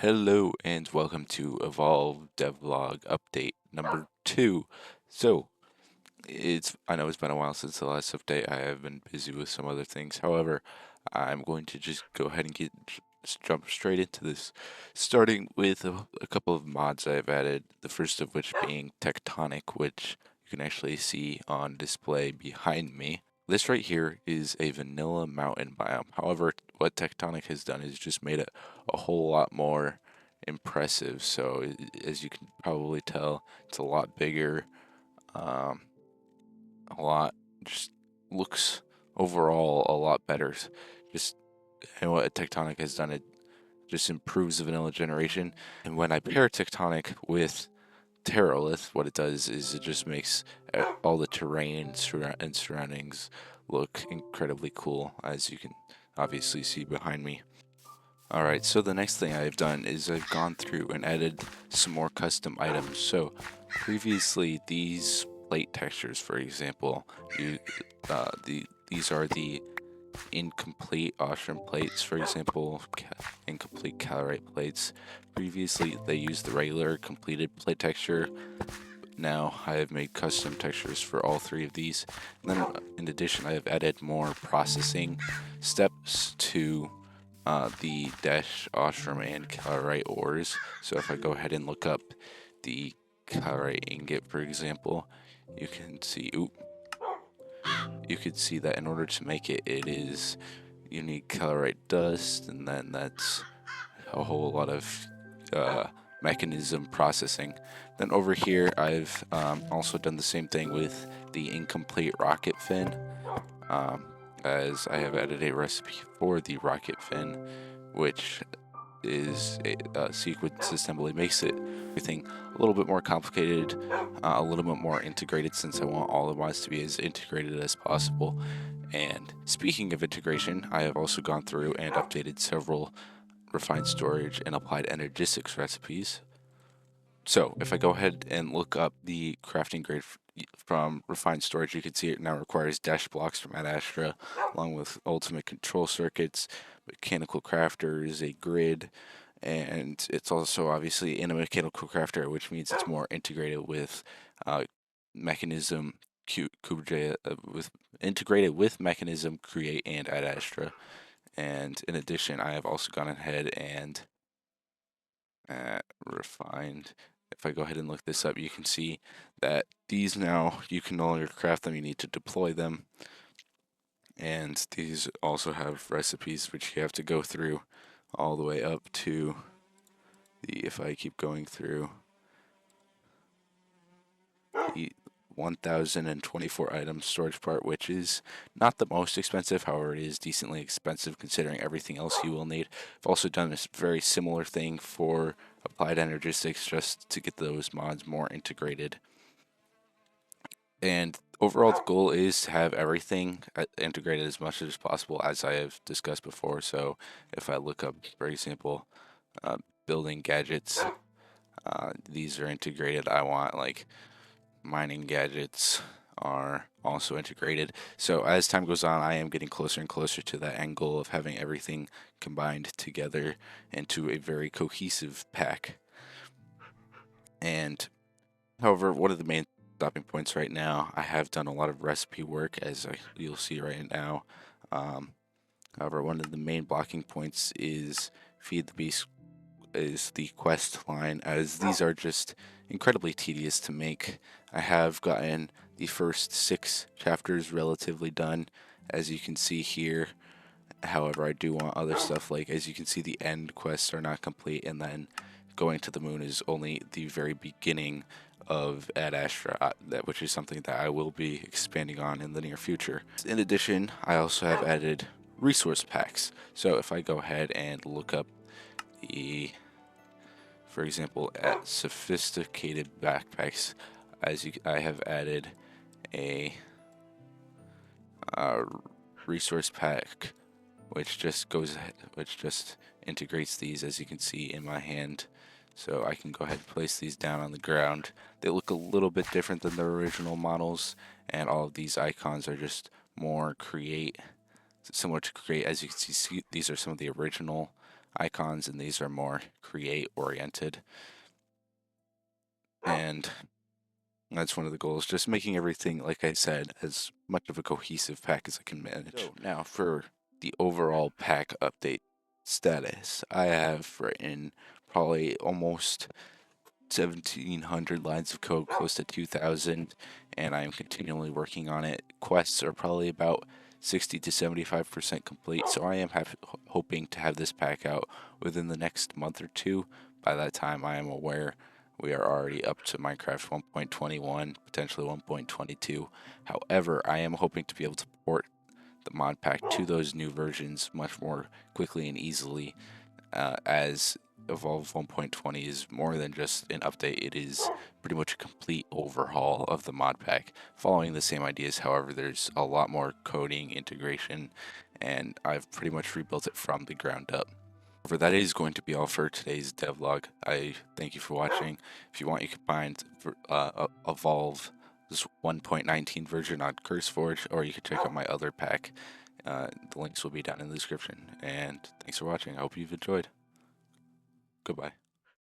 Hello and welcome to Evolve Devlog update number 2. So, I know it's been a while since the last update. I have been busy with some other things. However, I'm going to just go ahead and jump straight into this, starting with a couple of mods I've added. The first of which being Tectonic, which you can actually see on display behind me. This right here is a vanilla mountain biome. However, what Tectonic has done is just made it a whole lot more impressive. So, as you can probably tell, it's a lot bigger, um, a lot just looks overall a lot better. Just and what Tectonic has done, it just improves the vanilla generation. And when I pair Tectonic with Terralith, what it does is it just makes all the terrain and surroundings look incredibly cool, as you can obviously see behind me. Alright, so the next thing I've done is I've gone through and added some more custom items. So previously these plate textures, for example, these are the incomplete Austrian plates, for example, incomplete Calorite plates. Previously they used the regular completed plate texture. Now I have made custom textures for all three of these. And then in addition I have added more processing steps to the Dash, Ostrom, and Calorite ores. So if I go ahead and look up the Calorite ingot, for example, you can see, that in order to make it, you need Calorite dust, and then that's a whole lot of mechanism processing. Then over here, I've also done the same thing with the incomplete rocket fin. As I have added a recipe for the rocket fin, which is a sequence assembly, makes everything a little bit more complicated, a little bit more integrated, since I want all the mods to be as integrated as possible. And speaking of integration, I have also gone through and updated several refined storage and applied energistics recipes. So if I go ahead and look up the crafting grid from refined storage, you can see it now requires dash blocks from Ad Astra, along with ultimate control circuits, mechanical crafters, a grid, and it's also obviously in a mechanical crafter, which means it's more integrated with Mechanism, with integrated with Mechanism, Create, and Ad Astra. And in addition, I have also gone ahead and refined. If I go ahead and look this up, you can see that these now, you can no longer craft them, you need to deploy them. And these also have recipes which you have to go through all the way up to if I keep going through, the 1024 item storage part, which is not the most expensive. However, it is decently expensive considering everything else you will need. I've also done this very similar thing for applied energistics, just to get those mods more integrated. And overall, the goal is to have everything integrated as much as possible, as I have discussed before. So if I look up, for example, building gadgets, these are integrated. I want like mining gadgets are also integrated. So as time goes on, I am getting closer and closer to that end goal of having everything combined together into a very cohesive pack. And however, one of the main stopping points right now, I have done a lot of recipe work, as you'll see right now. However, one of the main blocking points is Feed the Beast, is the quest line, as these are just incredibly tedious to make. I have gotten the first 6 chapters relatively done, as you can see here. However, I do want other stuff, like as you can see, the end quests are not complete, and then going to the moon is only the very beginning of Ad Astra, which is something that I will be expanding on in the near future. In addition, I also have added resource packs. So if I go ahead and look up for example, at sophisticated backpacks, I have added a resource pack, which just integrates these, as you can see in my hand. So I can go ahead and place these down on the ground. They look a little bit different than the original models, and all of these icons are just more similar to Create. As you can see, these are some of the original icons, and these are more create oriented. And that's one of the goals, just making everything, like I said, as much of a cohesive pack as I can manage. So now for the overall pack update status, I have written probably almost 1,700 lines of code, close to 2,000, and I am continually working on it. Quests are probably about 60 to 75% complete, so I am hoping to have this pack out within the next month or two. By that time, I am aware we are already up to Minecraft 1.21, potentially 1.22. However, I am hoping to be able to port the mod pack to those new versions much more quickly and easily, as Evolve 1.20 is more than just an update. It is pretty much a complete overhaul of the mod pack, following the same ideas. However, there's a lot more coding, integration, and I've pretty much rebuilt it from the ground up. However, that is going to be all for today's devlog. I thank you for watching. If you want, you can find Evolve this 1.19 version on CurseForge, or you can check out my other pack. The links will be down in the description. And thanks for watching. I hope you've enjoyed. Goodbye.